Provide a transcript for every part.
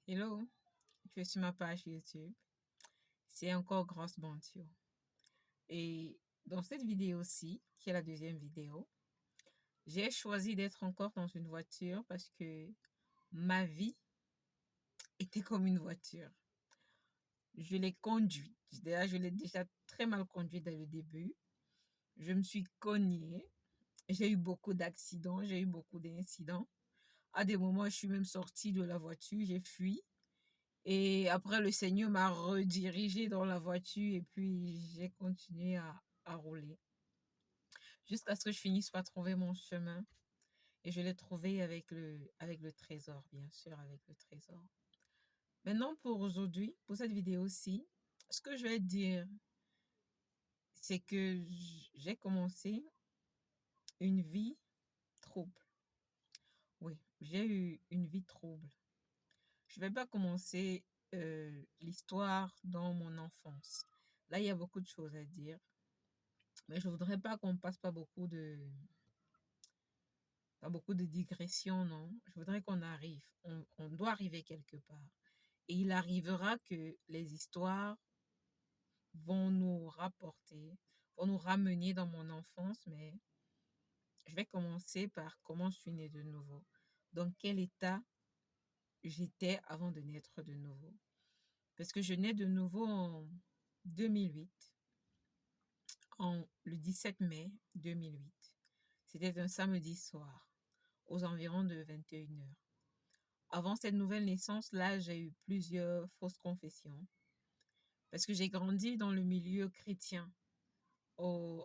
Hello, je suis sur ma page YouTube. C'est encore Grosse Banture. Et dans cette vidéo-ci, qui est la deuxième vidéo, j'ai choisi d'être encore dans une voiture parce que ma vie était comme une voiture. Je l'ai conduite. D'ailleurs, je l'ai déjà très mal conduite dès le début. Je me suis cognée. J'ai eu beaucoup d'accidents, j'ai eu beaucoup d'incidents. À des moments, je suis même sortie de la voiture, j'ai fui. Et après, le Seigneur m'a redirigé dans la voiture et puis j'ai continué à rouler jusqu'à ce que je finisse par trouver mon chemin. Et je l'ai trouvé avec le trésor, bien sûr, avec le trésor. Maintenant, pour aujourd'hui, pour cette vidéo-ci, ce que je vais dire, c'est que j'ai commencé une vie trouble. Oui, j'ai eu une vie trouble. Je ne vais pas commencer l'histoire dans mon enfance. Là, il y a beaucoup de choses à dire. Mais je voudrais pas qu'on passe pas beaucoup de digressions, non. Je voudrais qu'on arrive. On doit arriver quelque part. Et il arrivera que les histoires vont nous rapporter, vont nous ramener dans mon enfance, mais je vais commencer par comment je suis née de nouveau. Dans quel état j'étais avant de naître de nouveau. Parce que je nais de nouveau en 2008, le 17 mai 2008. C'était un samedi soir, aux environs de 21 heures. Avant cette nouvelle naissance, là, j'ai eu plusieurs fausses confessions. Parce que j'ai grandi dans le milieu chrétien,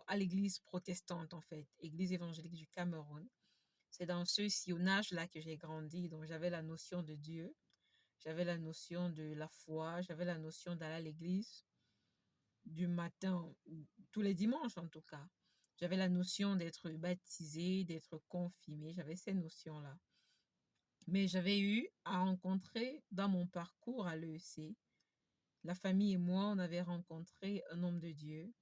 à l'église protestante, en fait, église évangélique du Cameroun. C'est dans ce sillonnage-là que j'ai grandi. Donc, j'avais la notion de Dieu, j'avais la notion de la foi, j'avais la notion d'aller à l'église du matin, tous les dimanches en tout cas. J'avais la notion d'être baptisée, d'être confirmée, j'avais ces notions-là. Mais j'avais eu à rencontrer dans mon parcours à l'EEC, la famille et moi, on avait rencontré un homme de Dieu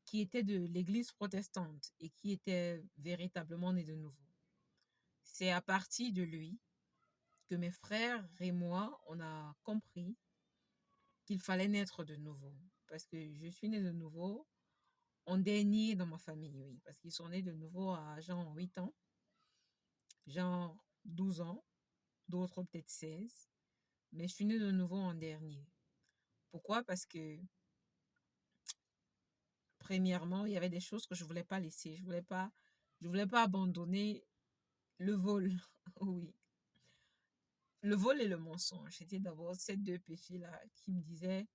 qui était de l'église protestante et qui était véritablement né de nouveau. C'est à partir de lui que mes frères et moi, on a compris qu'il fallait naître de nouveau. Parce que je suis née de nouveau en dernier dans ma famille, oui. Parce qu'ils sont nés de nouveau à genre 8 ans, genre 12 ans, d'autres peut-être 16. Mais je suis née de nouveau en dernier. Pourquoi? Parce que, premièrement, il y avait des choses que je voulais pas laisser. Je voulais pas abandonner le vol. Oui. Le vol et le mensonge. C'était d'abord ces deux péchés-là qui me disaient,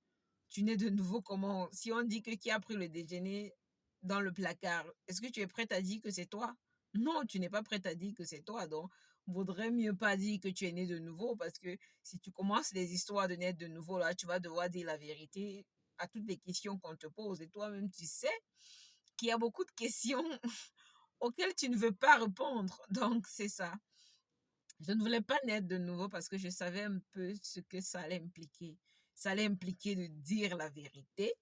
tu nais de nouveau comment? Si on dit que qui a pris le déjeuner dans le placard, est-ce que tu es prête à dire que c'est toi? Non, tu n'es pas prête à dire que c'est toi. Donc, vaudrait mieux pas dire que tu es né de nouveau parce que si tu commences les histoires de naître de nouveau, là, tu vas devoir dire la vérité à toutes les questions qu'on te pose. Et toi-même, tu sais qu'il y a beaucoup de questions auxquelles tu ne veux pas répondre. Donc, c'est ça. Je ne voulais pas naître de nouveau parce que je savais un peu ce que ça allait impliquer. Ça allait impliquer de dire la vérité,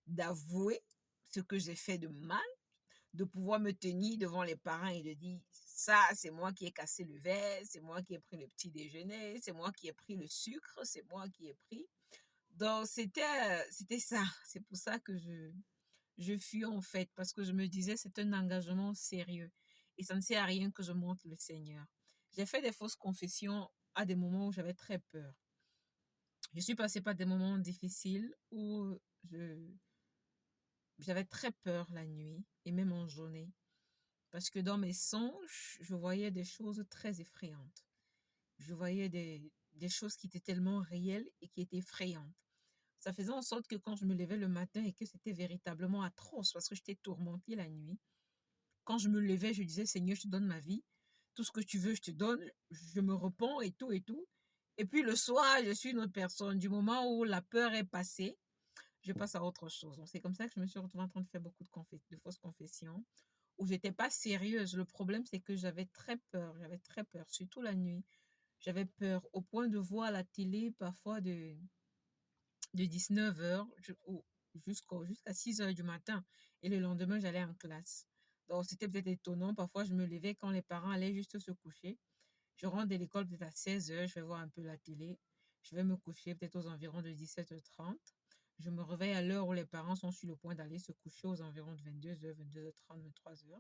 d'avouer ce que j'ai fait de mal, de pouvoir me tenir devant les parents et de dire, ça, c'est moi qui ai cassé le verre, c'est moi qui ai pris le petit déjeuner, c'est moi qui ai pris le sucre, c'est moi qui ai pris. Donc, c'était ça. C'est pour ça que je fuis en fait, parce que je me disais, c'est un engagement sérieux. Et ça ne sert à rien que je montre le Seigneur. J'ai fait des fausses confessions à des moments où j'avais très peur. Je suis passée par des moments difficiles où j'avais très peur la nuit et même en journée. Parce que dans mes songes, je voyais des choses très effrayantes. Je voyais des choses qui étaient tellement réelles et qui étaient effrayantes. Ça faisait en sorte que quand je me levais le matin et que c'était véritablement atroce parce que j'étais tourmentée la nuit, quand je me levais, je disais, Seigneur, je te donne ma vie. Tout ce que tu veux, je te donne. Je me repens et tout et tout. Et puis le soir, je suis une autre personne. Du moment où la peur est passée, je passe à autre chose. Donc, c'est comme ça que je me suis retrouvée en train de faire beaucoup de fausses confessions où j'étais pas sérieuse. Le problème, c'est que j'avais très peur. J'avais très peur, surtout la nuit. J'avais peur au point de voir la télé parfois de 19 heures jusqu'à 6 heures du matin. Et le lendemain, j'allais en classe. Donc, c'était peut-être étonnant. Parfois, je me levais quand les parents allaient juste se coucher. Je rentre de l'école peut-être à 16h, je vais voir un peu la télé. Je vais me coucher peut-être aux environs de 17h30. Je me réveille à l'heure où les parents sont sur le point d'aller se coucher aux environs de 22h, 22h30, 23h.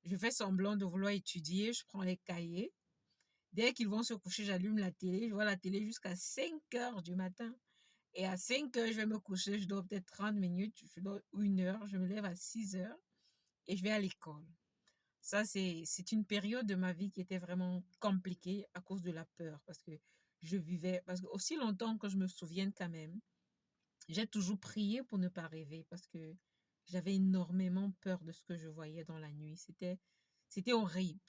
Je fais semblant de vouloir étudier, je prends les cahiers. Dès qu'ils vont se coucher, j'allume la télé, je vois la télé jusqu'à 5h du matin. Et à 5h, je vais me coucher, je dors peut-être 30 minutes, je dors 1 heure, je me lève à 6h et je vais à l'école. Ça, c'est une période de ma vie qui était vraiment compliquée à cause de la peur, parce que je vivais, parce que aussi longtemps que je me souvienne quand même, j'ai toujours prié pour ne pas rêver, parce que j'avais énormément peur de ce que je voyais dans la nuit. C'était horrible.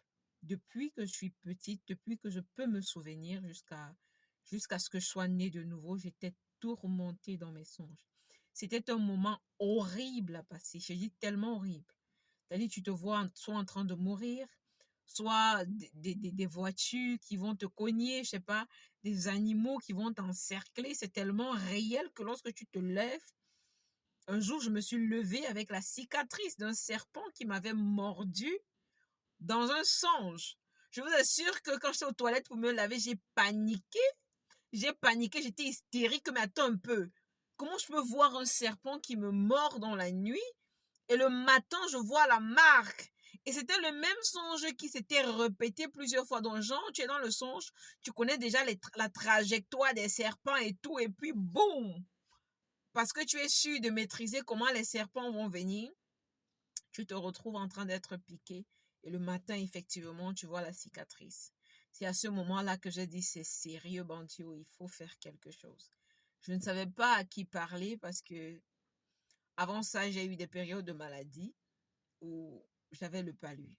Depuis que je suis petite, depuis que je peux me souvenir jusqu'à ce que je sois née de nouveau, j'étais tourmentée dans mes songes. C'était un moment horrible à passer. Je dis tellement horrible. C'est-à-dire, tu te vois soit en train de mourir, soit des voitures qui vont te cogner, je sais pas, des animaux qui vont t'encercler. C'est tellement réel que lorsque tu te lèves, un jour, je me suis levée avec la cicatrice d'un serpent qui m'avait mordu dans un songe. Je vous assure que quand j'étais aux toilettes pour me laver, j'ai paniqué. J'ai paniqué, j'étais hystérique, mais attends un peu. Comment je peux voir un serpent qui me mord dans la nuit et le matin, je vois la marque. Et c'était le même songe qui s'était répété plusieurs fois. Donc, genre, tu es dans le songe, tu connais déjà la trajectoire des serpents et tout, et puis boum! Parce que tu es sûr de maîtriser comment les serpents vont venir, tu te retrouves en train d'être piqué. Et le matin, effectivement, tu vois la cicatrice. C'est à ce moment-là que j'ai dit, c'est sérieux, Bantio, il faut faire quelque chose. Je ne savais pas à qui parler parce que avant ça, j'ai eu des périodes de maladie où j'avais le palu.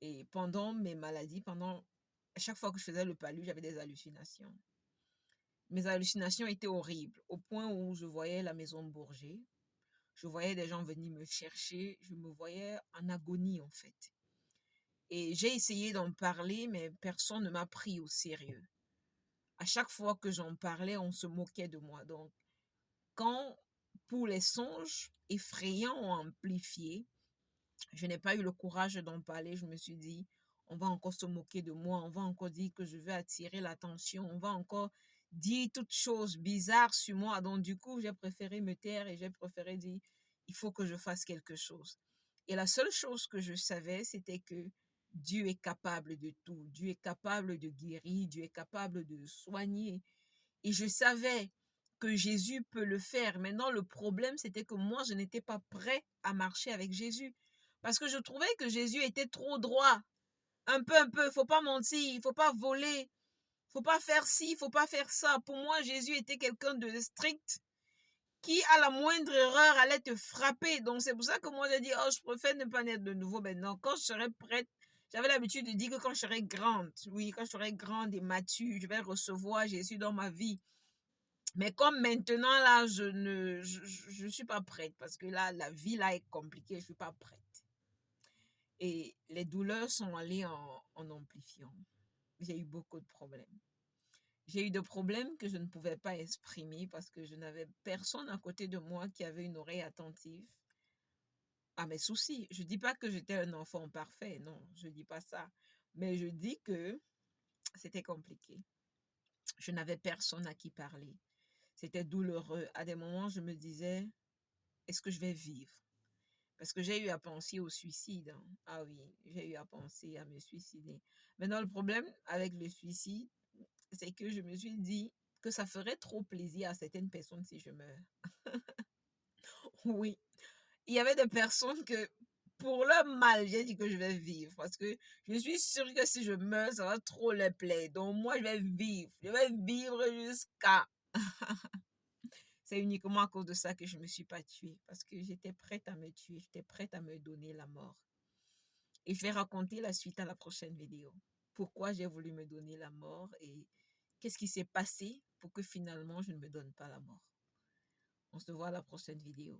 Et pendant mes maladies, à chaque fois que je faisais le palu, j'avais des hallucinations. Mes hallucinations étaient horribles, au point où je voyais la maison de Bourget, je voyais des gens venir me chercher, je me voyais en agonie en fait. Et j'ai essayé d'en parler, mais personne ne m'a pris au sérieux. À chaque fois que j'en parlais, on se moquait de moi. Donc, quand pour les songes effrayants ont amplifié, je n'ai pas eu le courage d'en parler. Je me suis dit, on va encore se moquer de moi, on va encore dire que je vais attirer l'attention, on va encore dire toutes choses bizarres sur moi. Donc, du coup, j'ai préféré me taire et j'ai préféré dire, il faut que je fasse quelque chose. Et la seule chose que je savais, c'était que Dieu est capable de tout. Dieu est capable de guérir, Dieu est capable de soigner. Et je savais que Jésus peut le faire. Maintenant, le problème, c'était que moi, je n'étais pas prêt à marcher avec Jésus. Parce que je trouvais que Jésus était trop droit. Un peu, faut pas mentir, il faut pas voler, faut pas faire ci, faut pas faire ça. Pour moi, Jésus était quelqu'un de strict qui, à la moindre erreur, allait te frapper. Donc, c'est pour ça que moi, j'ai dit, oh, je préfère ne pas naître de nouveau maintenant. Quand je serai prête, j'avais l'habitude de dire que quand je serai grande, oui, quand je serai grande et mature, je vais recevoir Jésus dans ma vie. Mais comme maintenant, là, je suis pas prête parce que là, la vie, là, est compliquée. Je suis pas prête. Et les douleurs sont allées en amplifiant. J'ai eu beaucoup de problèmes. J'ai eu des problèmes que je ne pouvais pas exprimer parce que je n'avais personne à côté de moi qui avait une oreille attentive à mes soucis. Je dis pas que j'étais un enfant parfait, non, je dis pas ça. Mais je dis que c'était compliqué. Je n'avais personne à qui parler. C'était douloureux. À des moments, je me disais, est-ce que je vais vivre? Parce que j'ai eu à penser au suicide, hein. Ah oui, j'ai eu à penser à me suicider. Maintenant, le problème avec le suicide, c'est que je me suis dit que ça ferait trop plaisir à certaines personnes si je meurs. Oui, il y avait des personnes que, pour leur mal, j'ai dit que je vais vivre. Parce que je suis sûre que si je meurs, ça va trop les plaire. Donc moi, je vais vivre. Je vais vivre jusqu'à... C'est uniquement à cause de ça que je ne me suis pas tuée. Parce que j'étais prête à me tuer. J'étais prête à me donner la mort. Et je vais raconter la suite à la prochaine vidéo. Pourquoi j'ai voulu me donner la mort et qu'est-ce qui s'est passé pour que finalement je ne me donne pas la mort. On se voit à la prochaine vidéo.